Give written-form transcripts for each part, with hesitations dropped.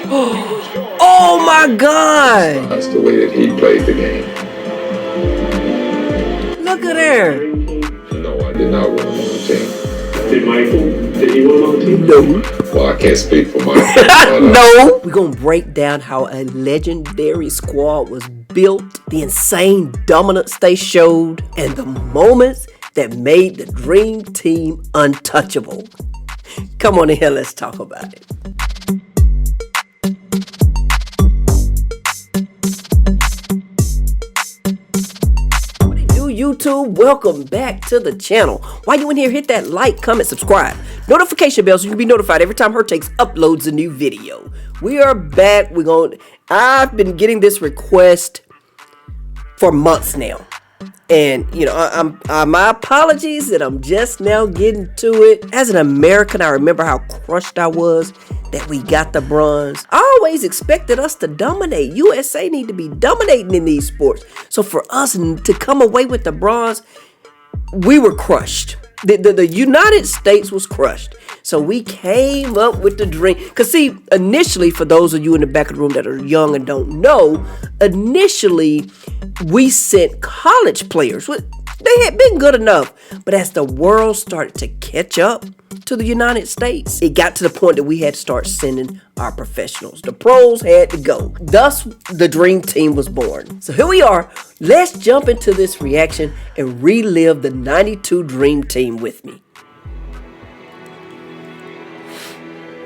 Oh my God! That's the way that he played the game. Look at there. No, I did not want him on the team. Did Michael? Did he want him on the team? No. Well, I can't speak for Michael. No. We're going to break down how a legendary squad was built, the insane dominance they showed, and the moments that made the dream team untouchable. Come on in here, let's talk about it. YouTube, welcome back to the channel. While you in here, hit that like, comment, subscribe, notification bell so you can be notified every time Hertakes uploads a new video. We are back. I've been getting this request for months now, and you know, my apologies that I'm just now getting to it. As an American, I remember how crushed I was that we got the bronze. I always expected us to dominate. USA need to be dominating in these sports. So for us to come away with the bronze, we were crushed. The United States was crushed. So we came up with the dream. Because see, initially, for those of you in the back of the room that are young and don't know, initially, we sent college players. They had been good enough. But as the world started to catch up to the United States, it got to the point that we had to start sending our professionals. The pros had to go. Thus, the dream team was born. So here we are. Let's jump into this reaction and relive the 92 dream team with me.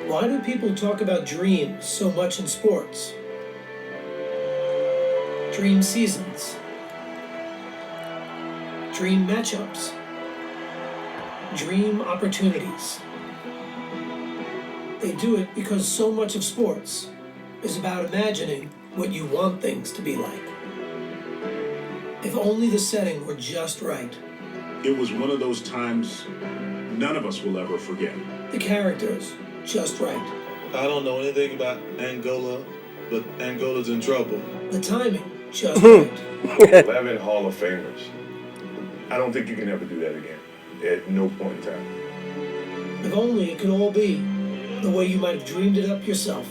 Why do people talk about dreams so much in sports? Dream seasons. Dream matchups. Dream opportunities. They do it because so much of sports is about imagining what you want things to be like. If only the setting were just right. It was one of those times none of us will ever forget. The characters just right. I don't know anything about Angola, but Angola's in trouble. The timing just right. 11 Hall of Famers. I don't think you can ever do that again. At no point in time. If only it could all be the way you might have dreamed it up yourself.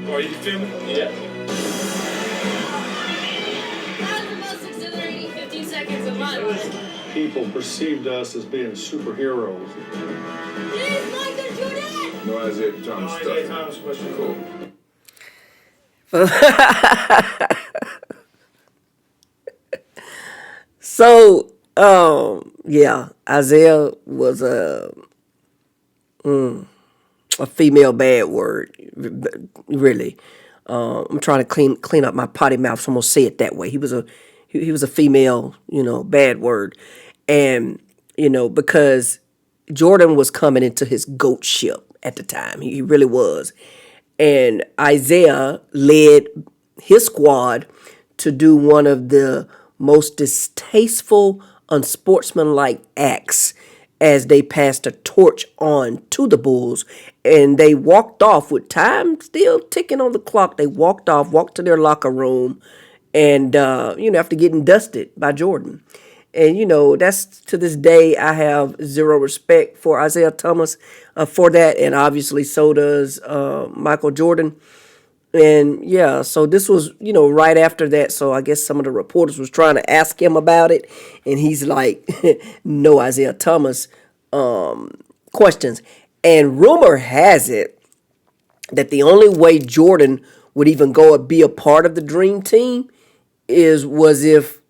Are you feeling? Yeah. That's the most exhilarating 15 seconds a month. People perceived us as being superheroes. Please, Michael Jordan! No Isaiah Thomas stuff. Isaiah Thomas question. Cool. So, yeah, Isaiah was a female bad word, really. I'm trying to clean up my potty mouth, so I'm gonna say it that way. He was a female, bad word, and because Jordan was coming into his goatship at the time, he really was, and Isaiah led his squad to do one of the most distasteful, unsportsmanlike acts as they passed a torch on to the Bulls, and they walked off with time still ticking on the clock. They walked to their locker room, and after getting dusted by Jordan. And that's, to this day, I have zero respect for Isaiah Thomas for that, and obviously so does Michael Jordan. And yeah, so this was, right after that. So I guess some of the reporters was trying to ask him about it. And he's like, no Isaiah Thomas questions. And rumor has it that the only way Jordan would even go and be a part of the dream team was if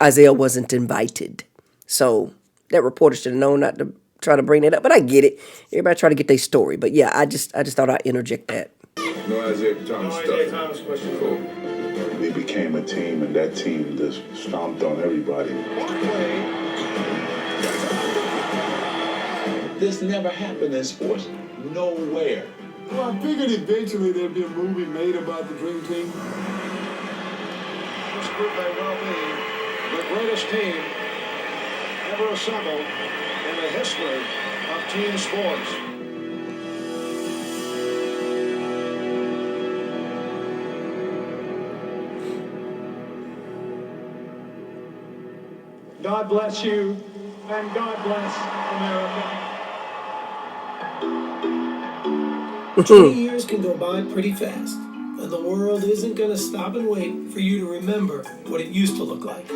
Isaiah wasn't invited. So that reporter should have known not to try to bring that up. But I get it. Everybody try to get their story. But yeah, I just thought I'd interject that. No Isaiah Thomas No stuff. Isaiah Thomas question. Cool. We became a team, and that team just stomped on everybody. This never happened in sports. Nowhere. Well, I figured eventually there'd be a movie made about the Dream Team. This group may well be the greatest team ever assembled in the history of team sports. God bless you, and God bless America. 20 years can go by pretty fast, and the world isn't going to stop and wait for you to remember what it used to look like.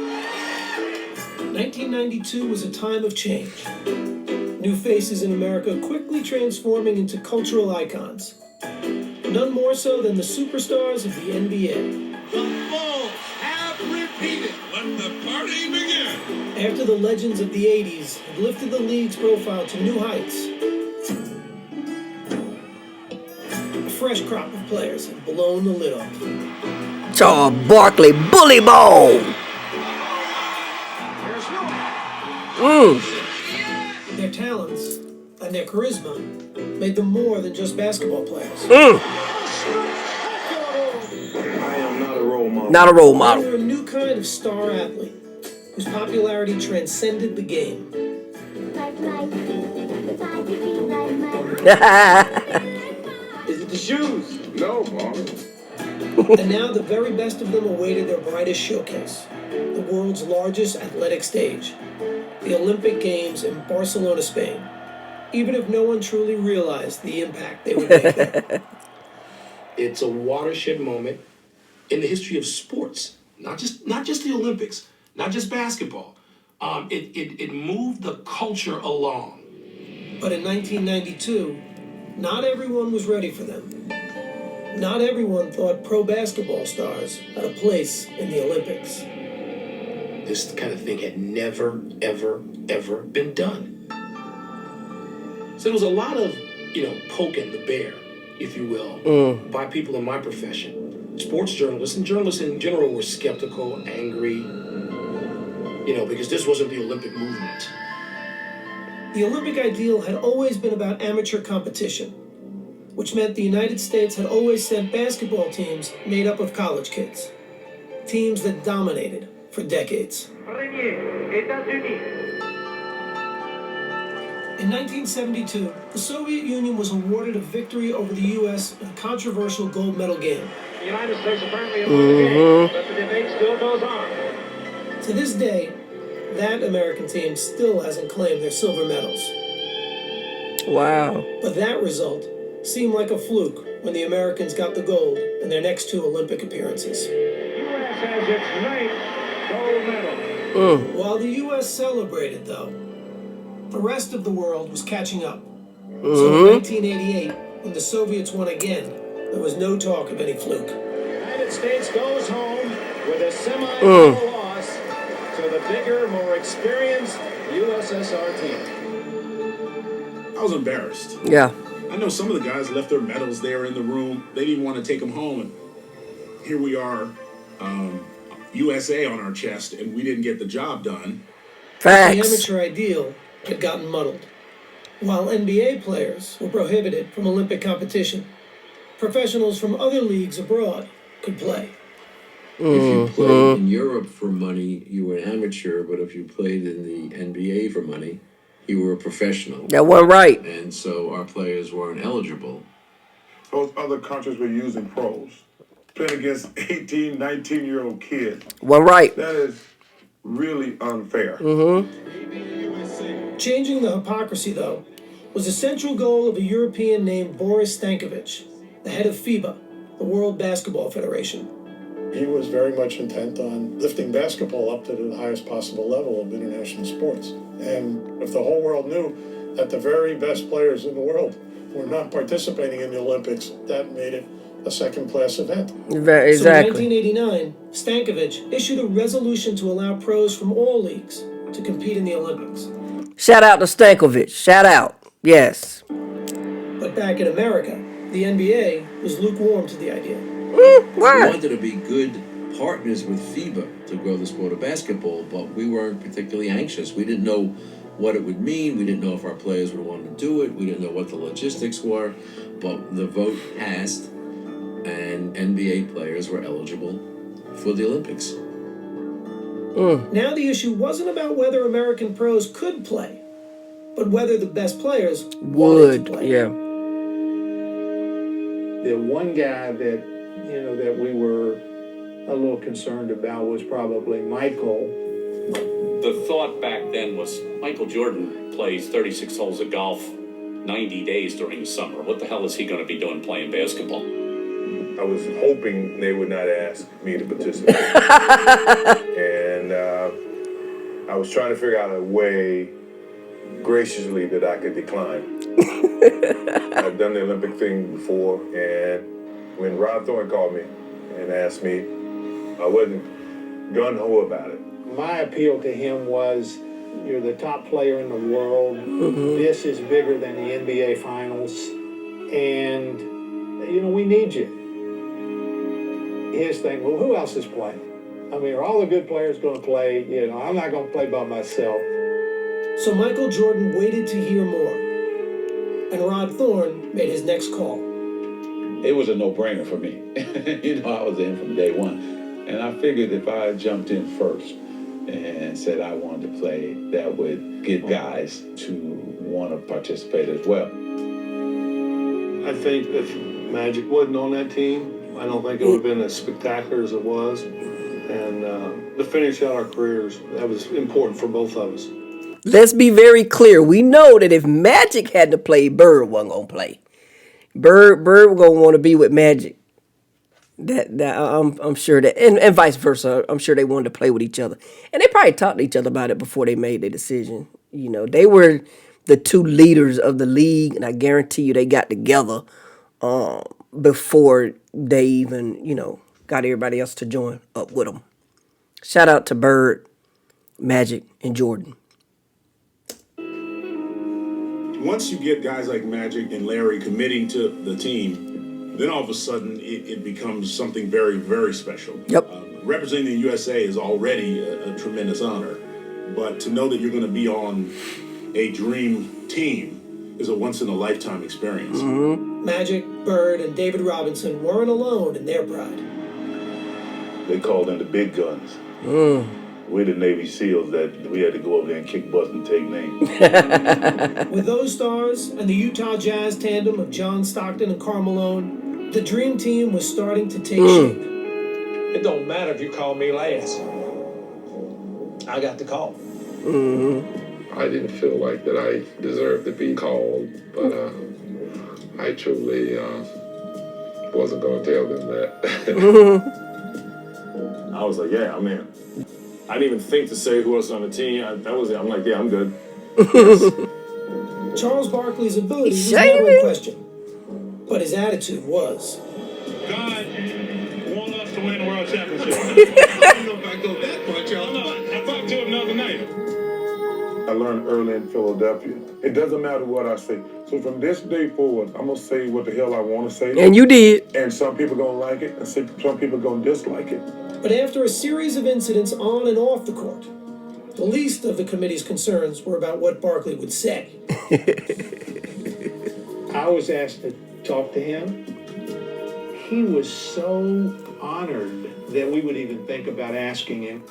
1992 was a time of change. New faces in America quickly transforming into cultural icons. None more so than the superstars of the NBA. The Bulls have repeated. Let the party begin. After the legends of the 80s had lifted the league's profile to new heights, a fresh crop of players have blown the lid off. Charles Barkley, bully ball. Their talents and their charisma made them more than just basketball players. I am not a role model. Not a role They model. were a new kind of star athlete whose popularity transcended the game. Is it the shoes? No, Mom. And now the very best of them awaited their brightest showcase, the world's largest athletic stage, the Olympic Games in Barcelona, Spain, even if no one truly realized the impact they would make there. It's a watershed moment in the history of sports, not just the Olympics, not just basketball. It moved the culture along. But in 1992, not everyone was ready for them. Not everyone thought pro basketball stars had a place in the Olympics. This kind of thing had never, ever, ever been done. So there was a lot of, poking the bear, if you will, by people in my profession. Sports journalists and journalists in general were skeptical, angry, because this wasn't the Olympic movement. The Olympic ideal had always been about amateur competition, which meant the United States had always sent basketball teams made up of college kids. Teams that dominated for decades. In 1972, the Soviet Union was awarded a victory over the U.S. in a controversial gold medal game. The United States apparently won the game, but the debate still goes on. To this day, that American team still hasn't claimed their silver medals. Wow. But that result seemed like a fluke when the Americans got the gold in their next two Olympic appearances. U.S. has its ninth gold medal. While the U.S. celebrated, though, the rest of the world was catching up. So in 1988, when the Soviets won again, there was no talk of any fluke. The United States goes home with a semi-final loss to the bigger, more experienced USSR team. I was embarrassed. Yeah. I know some of the guys left their medals there in the room. They didn't want to take them home. And here we are, USA on our chest, and we didn't get the job done. Facts. The amateur ideal had gotten muddled. While NBA players were prohibited from Olympic competition, professionals from other leagues abroad could play. If you played in Europe for money, you were an amateur, but if you played in the NBA for money, you were a professional. That wasn't right. And so our players weren't eligible. Those other countries were using pros, playing against 18, 19-year-old kids. Wasn't right. That is really unfair. Changing the hypocrisy, though, was a central goal of a European named Boris Stankovic, the head of FIBA, the World Basketball Federation. He was very much intent on lifting basketball up to the highest possible level of international sports. And if the whole world knew that the very best players in the world were not participating in the Olympics, that made it a second-class event. Exactly. So in 1989, Stankovic issued a resolution to allow pros from all leagues to compete in the Olympics. Shout out to Stankovic. Shout out. Yes. But back in America, the NBA was lukewarm to the idea. We wanted to be good partners with FIBA to grow the sport of basketball, but we weren't particularly anxious. We didn't know what it would mean. We didn't know if our players would want to do it. We didn't know what the logistics were. But the vote passed, and NBA players were eligible for the Olympics. Now the issue wasn't about whether American pros could play, but whether the best players wanted to play. Yeah. The one guy that that we were a little concerned about was probably Michael. The thought back then was Michael Jordan plays 36 holes of golf 90 days during the summer. What the hell is he going to be doing playing basketball? I was hoping they would not ask me to participate. And I was trying to figure out a way graciously that I could decline. I've done the Olympic thing before, and when Rod Thorne called me and asked me, I wasn't gung-ho about it. My appeal to him was, you're the top player in the world. This is bigger than the NBA Finals. And, we need you. His thing, well, who else is playing? I mean, are all the good players going to play? I'm not going to play by myself. So Michael Jordan waited to hear more. And Rod Thorne made his next call. It was a no-brainer for me. I was in from day one. And I figured if I jumped in first and said I wanted to play, that would get guys to want to participate as well. I think if Magic wasn't on that team, I don't think it would have been as spectacular as it was. And to finish out our careers, that was important for both of us. Let's be very clear. We know that if Magic had to play, Bird wasn't going to play. Bird was going to want to be with Magic. That I'm sure that, and vice versa. I'm sure they wanted to play with each other. And they probably talked to each other about it before they made their decision. They were the two leaders of the league, and I guarantee you they got together before they even, got everybody else to join up with them. Shout out to Bird, Magic, and Jordan. Once you get guys like Magic and Larry committing to the team, then all of a sudden it becomes something very, very special. Yep. Representing the USA is already a tremendous honor, but to know that you're going to be on a dream team is a once-in-a-lifetime experience. Magic, Bird, and David Robinson weren't alone in their pride. They called in the big guns. We're the Navy SEALs that we had to go over there and kick butt and take names. With those stars and the Utah Jazz tandem of John Stockton and Karl Malone, the dream team was starting to take shape. It don't matter if you call me last. I got the call. I didn't feel like that I deserved to be called, but I truly wasn't going to tell them that. I was like, yeah, I'm in. I didn't even think to say who else on the team. I'm like, yeah, I'm good. Charles Barkley's ability was never in question, but his attitude was. God want us to win the world championship. I don't know if I go that far, Charles. No, I talked to him the other night. I learned early in Philadelphia. It doesn't matter what I say. So from this day forward, I'm going to say what the hell I want to say. And you did. And some people going to like it, and some people going to dislike it. But after a series of incidents on and off the court, the least of the committee's concerns were about what Barkley would say. I was asked to talk to him. He was so honored that we would even think about asking him.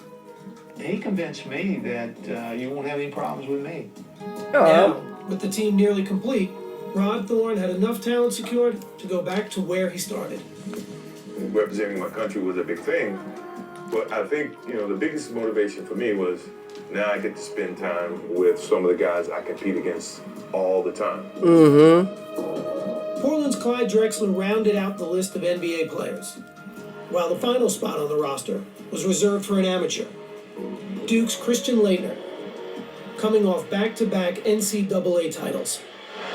He convinced me that you won't have any problems with me. Now, with the team nearly complete, Rod Thorne had enough talent secured to go back to where he started. Representing my country was a big thing, but I think, the biggest motivation for me was now I get to spend time with some of the guys I compete against all the time. Portland's Clyde Drexler rounded out the list of NBA players, while the final spot on the roster was reserved for an amateur, Duke's Christian Laettner, coming off back-to-back NCAA titles.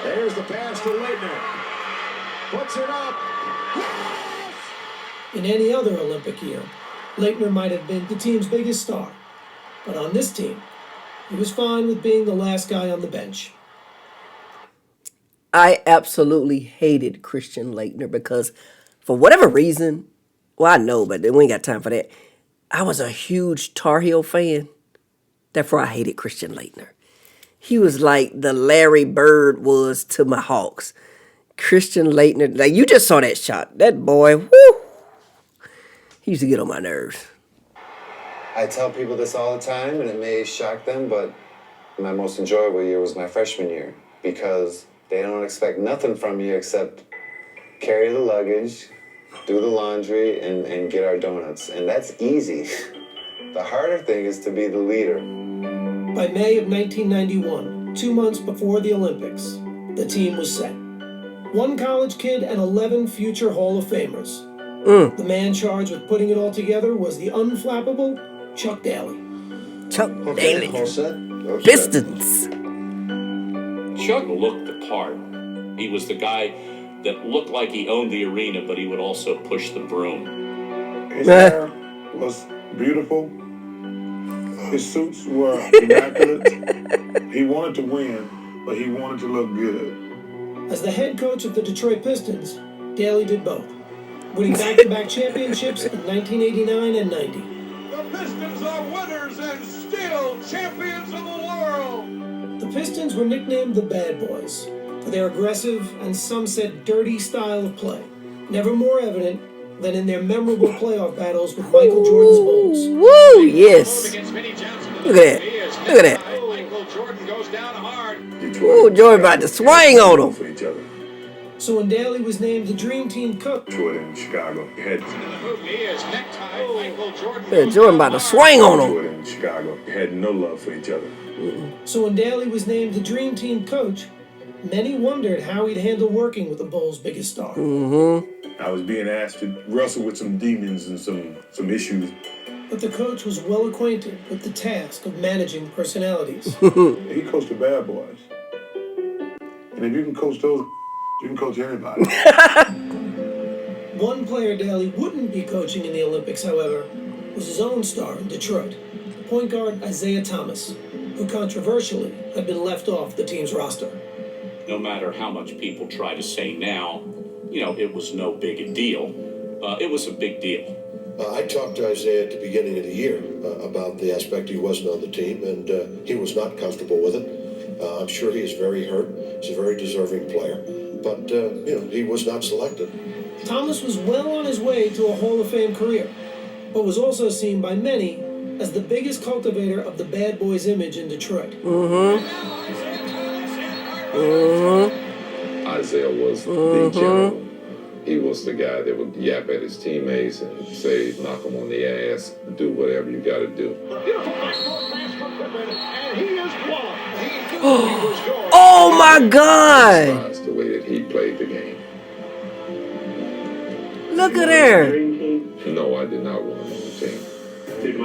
There's the pass to Laettner. Puts it up. Yes! In any other Olympic year, Laettner might have been the team's biggest star. But on this team, he was fine with being the last guy on the bench. I absolutely hated Christian Laettner because for whatever reason, well, I know, but we ain't got time for that. I was a huge Tar Heel fan. Therefore, I hated Christian Laettner. He was like the Larry Bird was to my Hawks. Christian Laettner, like you just saw that shot. That boy, whoo, he used to get on my nerves. I tell people this all the time, and it may shock them, but my most enjoyable year was my freshman year because they don't expect nothing from you except carry the luggage, do the laundry, and get our donuts. And that's easy. The harder thing is to be the leader. By May of 1991, 2 months before the Olympics, the team was set. One college kid and 11 future Hall of Famers. The man charged with putting it all together was the unflappable Chuck Daly. Chuck Daly. Pistons. Chuck looked the part. He was the guy that looked like he owned the arena, but he would also push the broom. His hair was beautiful. His suits were immaculate. He wanted to win, but he wanted to look good. As the head coach of the Detroit Pistons, Daly did both, winning back-to-back championships in 1989 and 90. The Pistons are winners and still champions of the world. The Pistons were nicknamed the Bad Boys for their aggressive and some said dirty style of play, never more evident than in their memorable playoff battles with Michael Jordan's Bulls. Woo, yes. Look at that. Look at that. Ooh, Jordan about to swing on him. So when Daly was named the Dream Team coach, Jordan in Chicago had Jordan about to swing on him. Jordan in Chicago had no love for each other. So when Daly was named the Dream Team coach, many wondered how he'd handle working with the Bulls' biggest star. I was being asked to wrestle with some demons and some issues. But the coach was well acquainted with the task of managing personalities. He coached the bad boys. And if you can coach those, you can coach everybody. One player Daly wouldn't be coaching in the Olympics, however, was his own star in Detroit, point guard Isaiah Thomas, who controversially had been left off the team's roster. No matter how much people try to say now, it was no big a deal. It was a big deal. I talked to Isaiah at the beginning of the year about the aspect he wasn't on the team, and he was not comfortable with it. I'm sure he is very hurt. He's a very deserving player, but he was not selected. Thomas was well on his way to a Hall of Fame career, but was also seen by many as the biggest cultivator of the bad boys image in Detroit. Isaiah was the general. He was the guy that would yap at his teammates and say, knock them on the ass, do whatever you got to do. Oh my God! That's the way that he played the game. Look at her. No, I did not want him on the team. Did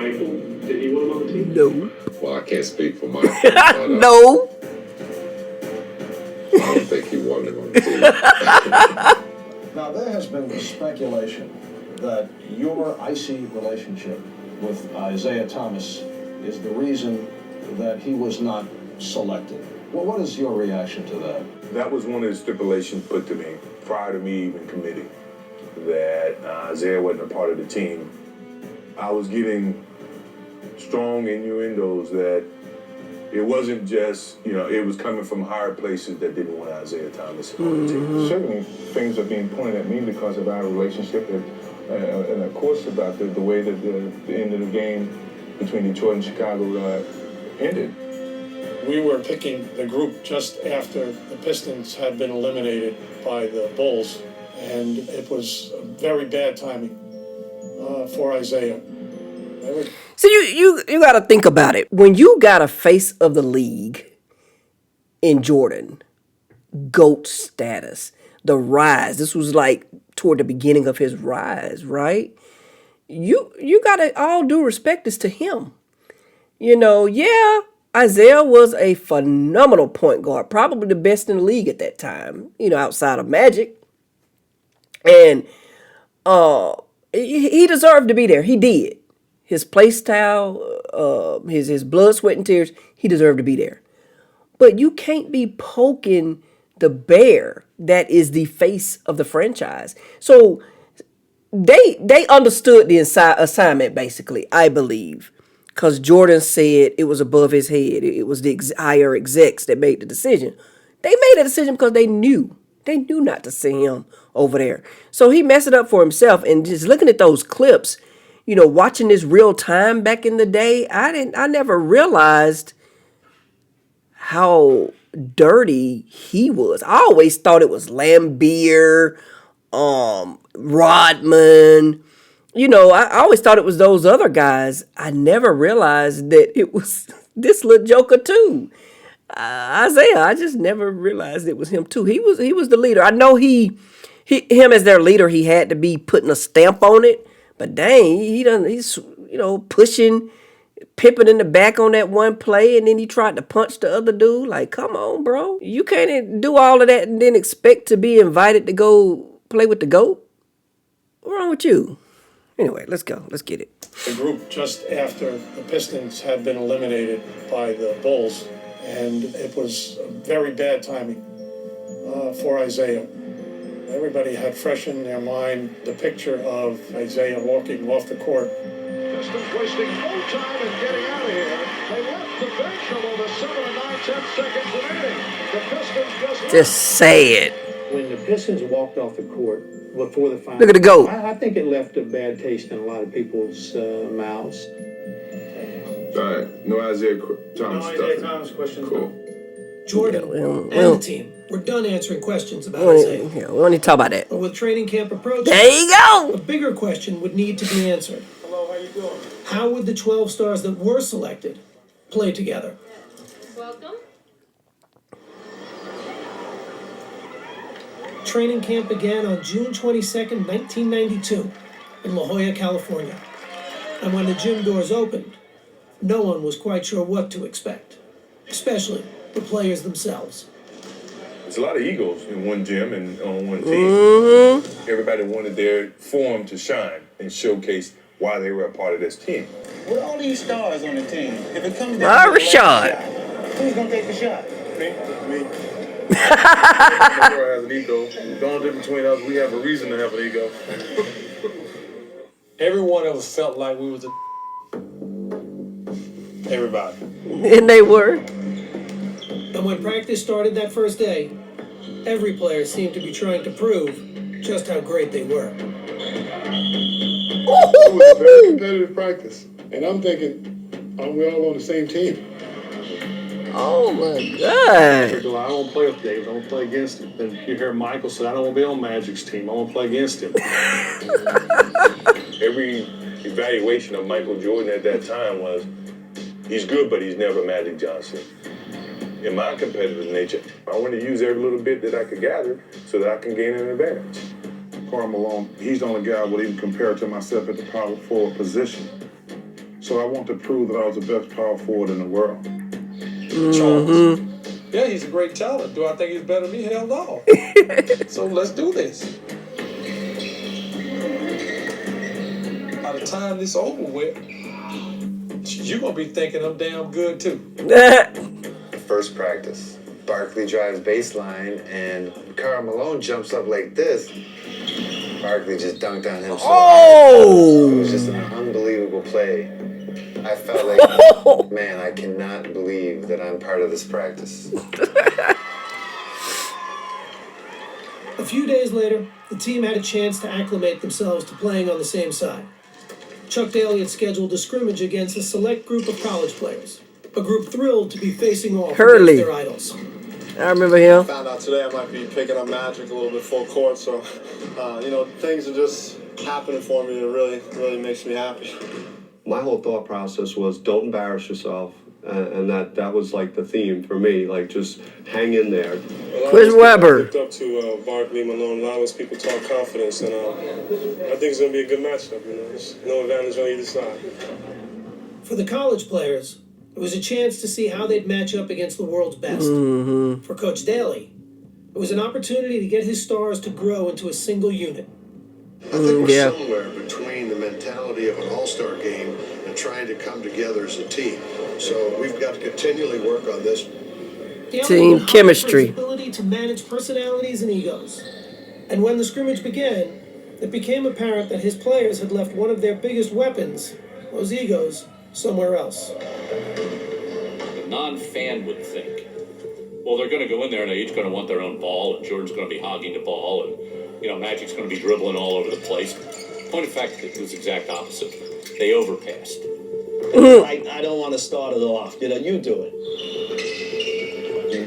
he want him on the team? No. Well, I can't speak for Michael. But, no. I don't think he wanted him on the team. Now, there has been speculation that your icy relationship with Isaiah Thomas is the reason that he was not selected. Well, what is your reaction to that? That was one of the stipulations put to me prior to me even committing, that Isaiah wasn't a part of the team. I was getting strong innuendos that it wasn't just, it was coming from higher places that didn't want Isaiah Thomas on the team. Certainly things are being pointed at me because of our relationship and of course about the way that the end of the game between Detroit and Chicago ended. We were picking the group just after the Pistons had been eliminated by the Bulls, and it was very bad timing for Isaiah. So you got to think about it. When you got a face of the league in Jordan, GOAT status, the rise. This was like toward the beginning of his rise, right? You got to all due respect this to him. Isaiah was a phenomenal point guard, probably the best in the league at that time, outside of Magic. And he deserved to be there. He did. His play style, his blood, sweat, and tears, he deserved to be there. But you can't be poking the bear that is the face of the franchise. So they understood the assignment, basically, I believe. Because Jordan said it was above his head. It was the higher execs that made the decision. They made a decision because they knew. They knew not to send him over there. So he messed it up for himself. And just looking at those clips, watching this real time back in the day, I never realized how dirty he was. I always thought it was Lambeer, Rodman. I always thought it was those other guys. I never realized that it was this little joker too. Isaiah, I just never realized it was him too. He was the leader. I know him as their leader, he had to be putting a stamp on it. But dang, he's pushing Pippen in the back on that one play, and then he tried to punch the other dude. Like, come on, bro. You can't do all of that and then expect to be invited to go play with the GOAT. What's wrong with you? Anyway, let's go. Let's get it. The group just after the Pistons had been eliminated by the Bulls, and it was very bad timing for Isaiah. Everybody had fresh in their mind the picture of Isaiah walking off the court. Pistons wasting no time in getting out of here. They left the bench over 7 or 9 seconds remaining. The Pistons just say it. When the Pistons walked off the court before the final, look at the GOAT. I think it left a bad taste in a lot of people's mouths. All right, no Isaiah Thomas stuff. No Isaiah Thomas questions. Cool. Jordan and the team, we're done answering questions about Isaiah. Yeah, we don't need to talk about that. But with training camp approaching, there you go. A bigger question would need to be answered. Hello, how you doing? How would the 12 stars that were selected play together? Welcome. Training camp began on June 22nd, 1992, in La Jolla, California. And when the gym doors opened, no one was quite sure what to expect, especially the players themselves. There's a lot of egos in one gym and on one team. Everybody wanted their form to shine and showcase why they were a part of this team. With all these stars on the team, if it comes down to the last shot, who's gonna take the shot? Me. Has an ego. The only difference between us, we have a reason to have an ego. Every one of us felt like we was everybody. And they were. And when practice started that first day, every player seemed to be trying to prove just how great they were. It was a very competitive practice, and I'm thinking, are we all on the same team? Oh my God! I don't play with Dave. I don't play against him. Then you hear Michael say, "I don't want to be on Magic's team. I want to play against him." Every evaluation of Michael Jordan at that time was, he's good, but he's never Magic Johnson. In my competitive nature, I want to use every little bit that I could gather so that I can gain an advantage. Karl Malone, he's the only guy I would even compare to myself at the power forward position. So I want to prove that I was the best power forward in the world. Yeah, he's a great talent. Do I think he's better than me? Hell no. So let's do this. By the time this over with, you're going to be thinking I'm damn good too. First practice, Barkley drives baseline and Karl Malone jumps up like this. Barkley just dunked on him. It was just an unbelievable play. I felt like, man, I cannot believe that I'm part of this practice. A few days later, the team had a chance to acclimate themselves to playing on the same side. Chuck Daly had scheduled a scrimmage against a select group of college players, a group thrilled to be facing off against their idols. I remember him. I found out today I might be picking up Magic a little bit full court, so, things are just happening for me. It really makes me happy. My whole thought process was don't embarrass yourself, and that was like the theme for me, like just hang in there. Chris Webber. Looked up to Barkley, Malone, a lot of those people talk confidence, and I think it's going to be a good matchup. There's no advantage on either side. For the college players, it was a chance to see how they'd match up against the world's best. For Coach Daly, it was an opportunity to get his stars to grow into a single unit. I think we're somewhere between the mentality of an all-star game and trying to come together as a team. So we've got to continually work on this. Team chemistry. Ability to manage personalities and egos. And when the scrimmage began, it became apparent that his players had left one of their biggest weapons, those egos, somewhere else. The non-fan would think, well, they're going to go in there and they're each going to want their own ball, and Jordan's going to be hogging the ball, and Magic's going to be dribbling all over the place. Point of fact, it was the exact opposite. They overpassed. I don't want to start it off. You do it.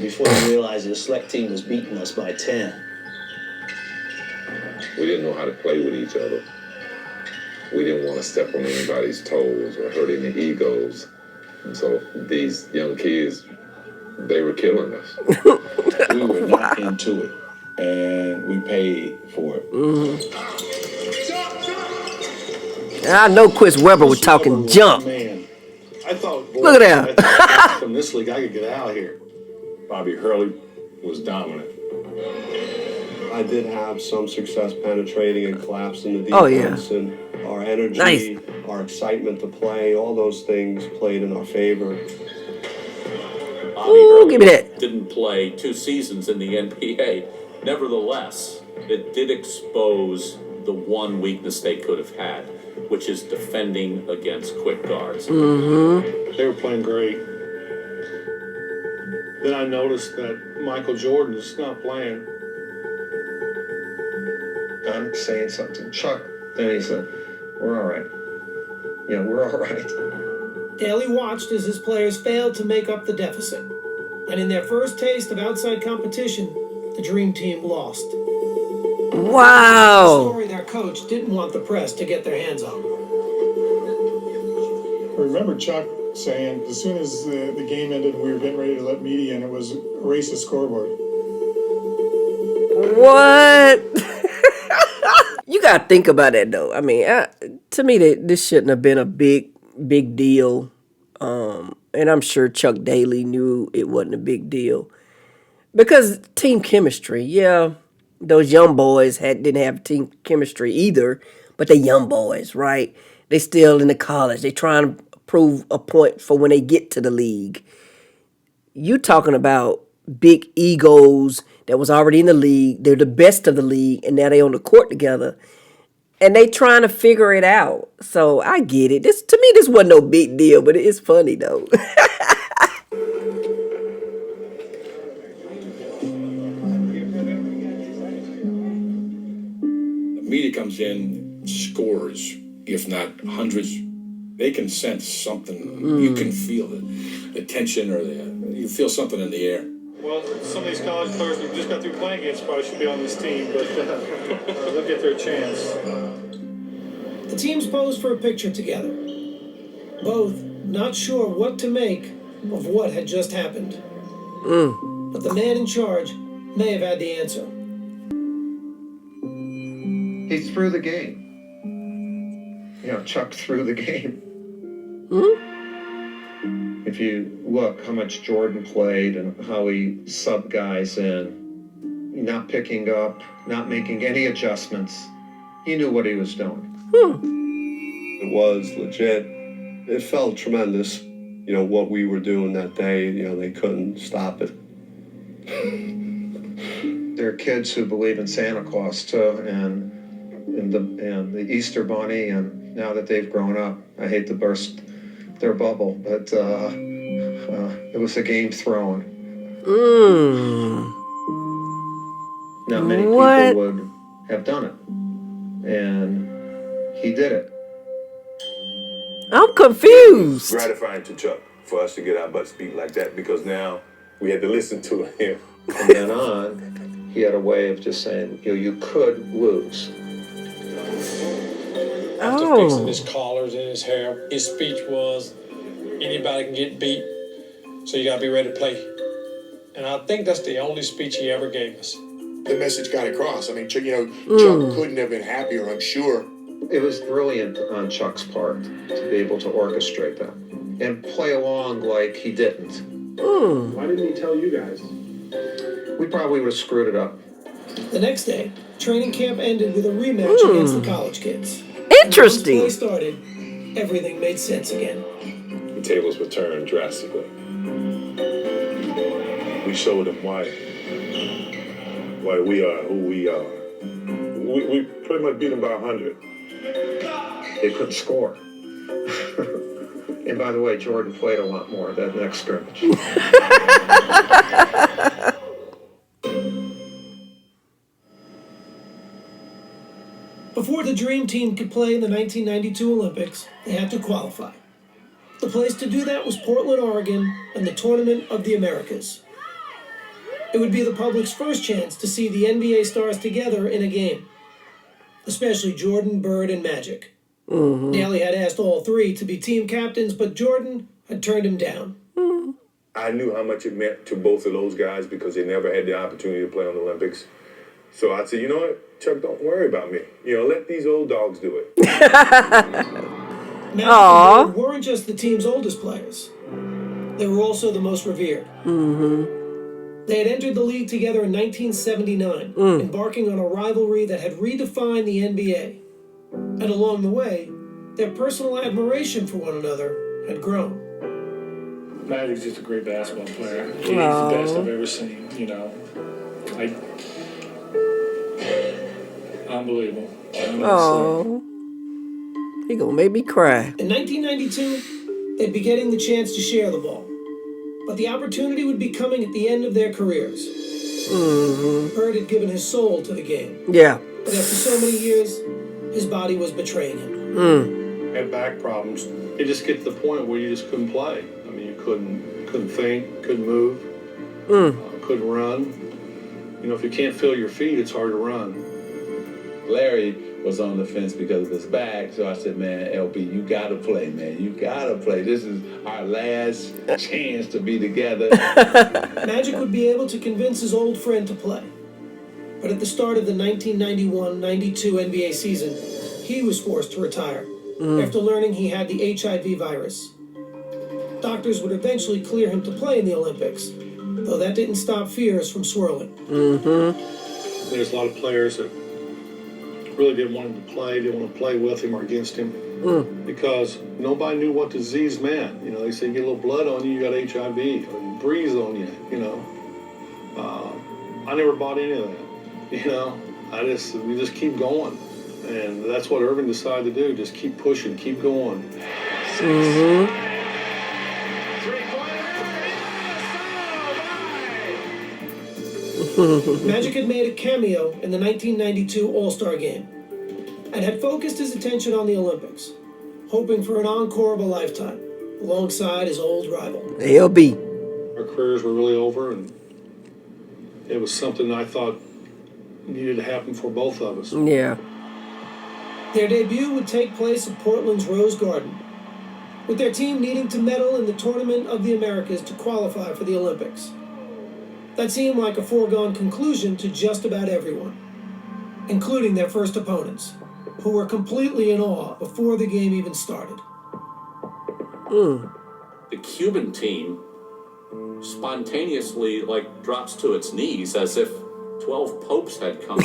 Before you realized the select team was beating us by 10. We didn't know how to play with each other. We didn't want to step on anybody's toes or hurt any egos. And so these young kids they were killing us. We were not into it, and we paid for it. I know Chris Webber was talking junk. Man, I thought, boy, Look at that. from this league, I could get out of here. Bobby Hurley was dominant. I did have some success penetrating and collapsing the Oh, yeah. defense, and our energy, Nice. our excitement to play, all those things played in our favor. Bobby Ooh, Hurley give me that. didn't play 2 seasons in the NBA. Nevertheless, it did expose the one weakness they could have had, which is defending against quick guards. Mm-hmm. They were playing great. Then I noticed that Michael Jordan is not playing. I'm saying something. Chuck, then he said, we're all right. Yeah, we're all right. Daly watched as his players failed to make up the deficit. And in their first taste of outside competition, the Dream Team lost. A Wow. story their coach didn't want the press to get their hands on. I remember Chuck saying, as soon as the game ended and we were getting ready to let media in, it was erase the scoreboard. What? You got to think about that, though. I mean, to me, this shouldn't have been a big deal. And I'm sure Chuck Daly knew it wasn't a big deal. Because team chemistry, yeah, those young boys didn't have team chemistry either, but they young boys, right? They still in the college. They trying to prove a point for when they get to the league. You talking about big egos that was already in the league. They're the best of the league, and now they on the court together. And they trying to figure it out. So I get it. To me, this wasn't no big deal, but it's funny, though. Media comes in, scores, if not hundreds. They can sense something. You can feel the tension, or you feel something in the air. Well, some of these college players who just got through playing against probably should be on this team, but they'll get their chance. The teams posed for a picture together. Both not sure what to make of what had just happened. But the man in charge may have had the answer. He threw the game. You know, Chuck threw the game. If you look how much Jordan played and how he subbed guys in, not picking up, not making any adjustments, he knew what he was doing. It was legit. It felt tremendous, you know, what we were doing that day. You know, they couldn't stop it. There are kids who believe in Santa Claus too, and the Easter Bunny, and now that they've grown up, I hate to burst their bubble, but it was a game thrown. Not many people would have done it, and he did it. I'm confused. Gratifying to Chuck for us to get our butts beat like that, because now we had to listen to him. From then on, he had a way of just saying, you know, you could lose. After fixing his collars and his hair, his speech was, anybody can get beat, so you gotta be ready to play. And I think that's the only speech he ever gave us. The message got across. I mean, Chuck couldn't have been happier, I'm sure. It was brilliant on Chuck's part to be able to orchestrate that and play along like he didn't. Why didn't he tell you guys? We probably would have screwed it up. The next day, training camp ended with a rematch against the college kids. Interesting. And once play started, everything made sense again. The tables were turned drastically. We showed them why we are who we are. We pretty much beat them by 100. They couldn't score. And by the way, Jordan played a lot more that next scrimmage. Before the Dream Team could play in the 1992 Olympics, they had to qualify. The place to do that was Portland, Oregon, and the Tournament of the Americas. It would be the public's first chance to see the NBA stars together in a game, especially Jordan, Bird, and Magic. Daly had asked all three to be team captains, but Jordan had turned him down. I knew how much it meant to both of those guys because they never had the opportunity to play on the Olympics. So I said, you know what, Chuck, don't worry about me. Let these old dogs do it. Magic and Bird weren't just the team's oldest players. They were also the most revered. They had entered the league together in 1979, embarking on a rivalry that had redefined the NBA. And along the way, their personal admiration for one another had grown. Magic's just a great basketball player. He's the best I've ever seen, unbelievable. Oh, he gonna make me cry. In 1992, they'd be getting the chance to share the ball. But the opportunity would be coming at the end of their careers. Bird had given his soul to the game. Yeah. But after so many years, his body was betraying him. Had back problems. You just get to the point where you just couldn't play. I mean, you couldn't think, couldn't move, couldn't run. If you can't feel your feet, it's hard to run. Larry was on the fence because of his back, so I said, man, LB, you gotta play, man. You gotta play. This is our last chance to be together. Magic would be able to convince his old friend to play. But at the start of the 1991-92 NBA season, he was forced to retire after learning he had the HIV virus. Doctors would eventually clear him to play in the Olympics, though that didn't stop fears from swirling. There's a lot of players that really didn't want him to play, didn't want to play with him or against him, because nobody knew what disease meant. They say you get a little blood on you, you got HIV, or you breathe on you, I never bought any of that, we just keep going. And that's what Irving decided to do, just keep pushing, keep going. Magic had made a cameo in the 1992 All-Star Game and had focused his attention on the Olympics, hoping for an encore of a lifetime alongside his old rival. LB. Our careers were really over, and it was something I thought needed to happen for both of us. Yeah. Their debut would take place at Portland's Rose Garden, with their team needing to medal in the Tournament of the Americas to qualify for the Olympics. That seemed like a foregone conclusion to just about everyone, including their first opponents, who were completely in awe before the game even started. The Cuban team spontaneously drops to its knees as if 12 popes had come.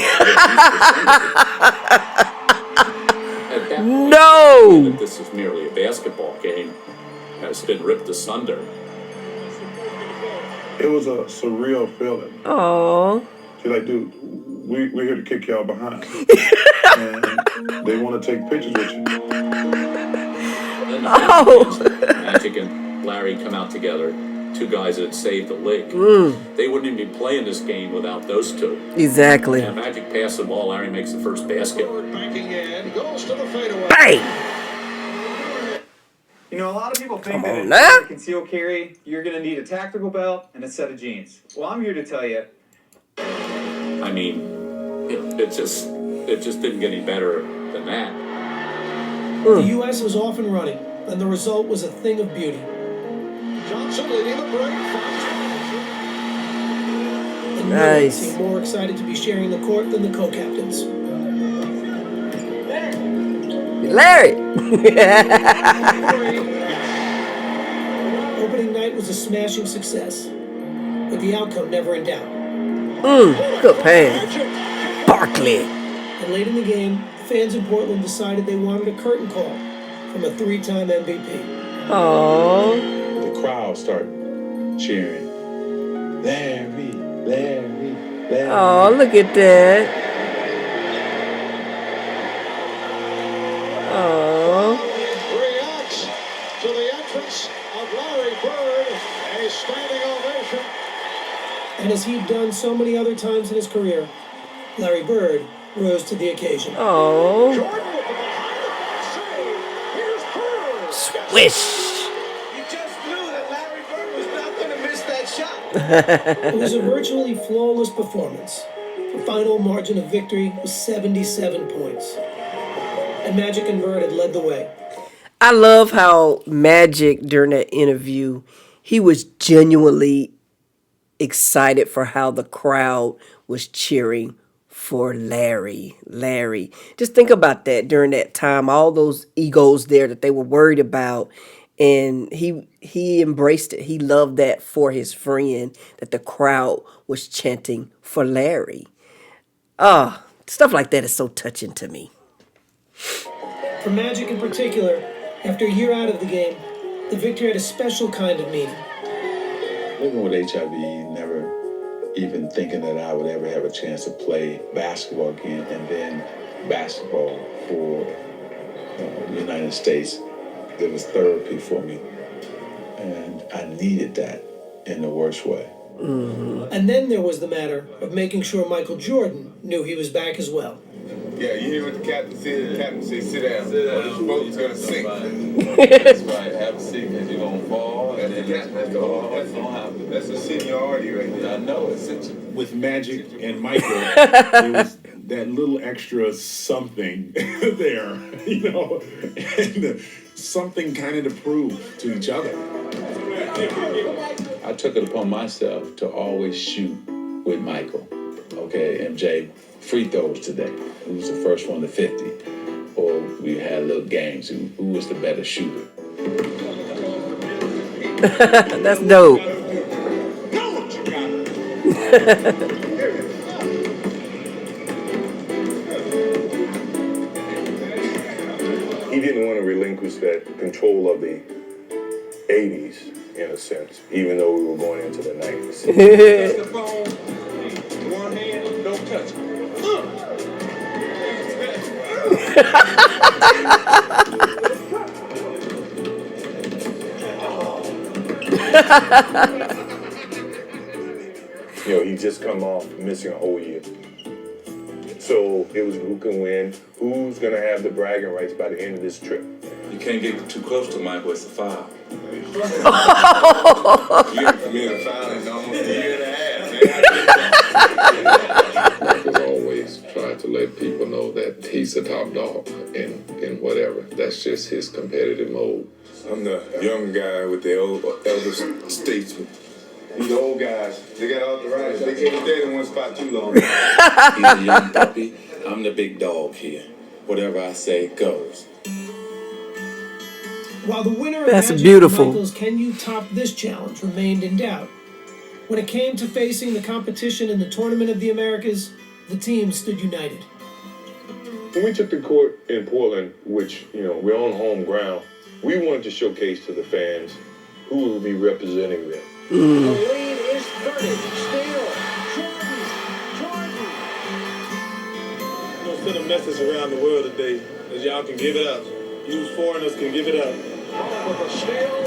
No! That this is merely a basketball game has been ripped asunder. It was a surreal feeling. Oh. She's like, dude, we're here to kick y'all behind. And they want to take pictures with you. Magic and Larry come out together, two guys that had saved the league. They wouldn't even be playing this game without those two. Exactly. And Magic passed the ball, Larry makes the first basket. Goes to the fadeaway. Bang! A lot of people think that now. to conceal carry, you're going to need a tactical belt and a set of jeans. Well, I'm here to tell you. I mean, it just didn't get any better than that. The U.S. was off and running, and the result was a thing of beauty. Johnson leading the break. And no one seemed more excited to be sharing the court than the co-captains. Larry! Opening night was a smashing success, with the outcome never in doubt. Good pass. Barkley. And late in the game, fans in Portland decided they wanted a curtain call from a three-time MVP. Oh. The crowd started cheering. Larry, Larry, Larry. Oh, look at that. Oh. Reacts to the entrance of Larry Bird. A standing ovation. And as he'd done so many other times in his career, Larry Bird rose to the occasion. Oh. Jordan with the behind-the-back save. Here's Bird. Swish. You just knew that Larry Bird was not going to miss that shot. It was a virtually flawless performance. The final margin of victory was 77 points. And Magic and Bird had led the way. I love how Magic, during that interview, he was genuinely excited for how the crowd was cheering for Larry. Just think about that during that time, all those egos there that they were worried about. And he embraced it. He loved that for his friend, that the crowd was chanting for Larry. Stuff like that is so touching to me. For Magic in particular, after a year out of the game, the victory had a special kind of meaning. Living with HIV, never even thinking that I would ever have a chance to play basketball again, and then basketball for the United States. It was therapy for me, and I needed that in the worst way. Mm-hmm. And then there was the matter of making sure Michael Jordan knew he was back as well. Yeah, you hear what the captain said? The captain said, sit down. Sit down. Or this boat's going to sink. That's right. Have a seat because you're going to fall. And then that's going to happen. That's a seniority right there. I know it. With Magic and Michael, there was that little extra something there, you know, and something kind of to prove to each other. I took it upon myself to always shoot with Michael. Okay, MJ, free throws today. Who was the first one to 50? Or we had little games. Who was the better shooter? That's dope. He didn't want to relinquish that control of the 80s, in a sense, even though we were going into the 90s. Touch the phone, one hand, don't touch it. You know, he just come off missing a whole year. So it was who can win, who's going to have the bragging rights by the end of this trip. You can't get too close to Michael, it's a foul. You committed a foul in almost a year and a half. Michael's always tried to let people know that he's the top dog in whatever. That's just his competitive mode. I'm the young guy with the elder statesman. These old guys, they got arthritis. They can't stay in one spot too long. He's a young puppy. I'm the big dog here. Whatever I say goes. While the winner of That's Magic beautiful. and Michael's Can You Top This challenge remained in doubt, when it came to facing the competition in the Tournament of the Americas, the team stood united. When we took the court in Portland, which, you know, we're on home ground, we wanted to showcase to the fans who will be representing them. The lead is 30. Steal. Jordan. I'm going to send a message around the world today that y'all can give it up. You foreigners can give it up. With a steal.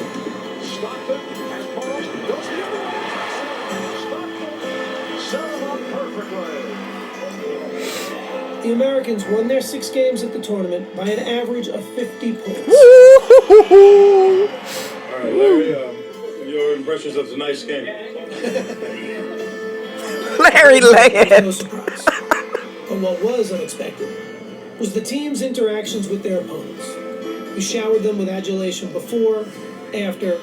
Stockton has ball. Goes the other way. Stockton set him up perfectly. The Americans won their 6 games at the tournament by an average of 50 points. All right, Larry, your impressions of tonight's game. Larry laughed. No surprise. But what was unexpected was the team's interactions with their opponents, who showered them with adulation before, after,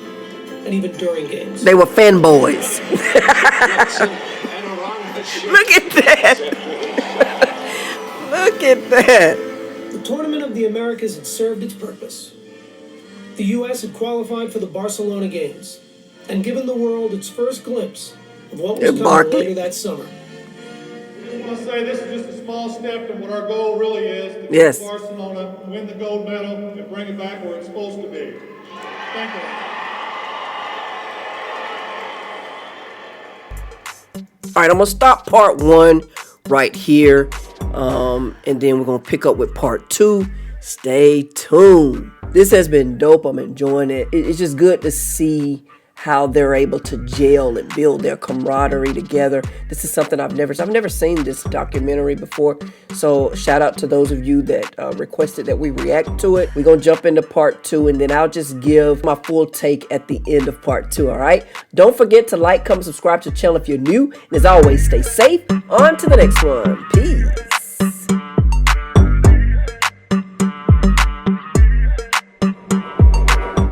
and even during games. They were fanboys. Look at that. Look at that. The Tournament of the Americas had served its purpose. The U.S. had qualified for the Barcelona Games and given the world its first glimpse of what was coming Barkley. later that summer. I want to say this is just a small step to what our goal really is, to Yes. beat Barcelona, win the gold medal, and bring it back where it's supposed to be. Thank you. All right, I'm going to stop part 1 right here. And then we're going to pick up with part 2. Stay tuned. This has been dope. I'm enjoying it. It's just good to see how they're able to gel and build their camaraderie together. This is something I've never seen this documentary before. So shout out to those of you that requested that we react to it. We're going to jump into part 2, and then I'll just give my full take at the end of part 2. All right. Don't forget to like, comment, subscribe to the channel if you're new. And as always, stay safe. On to the next one. Peace.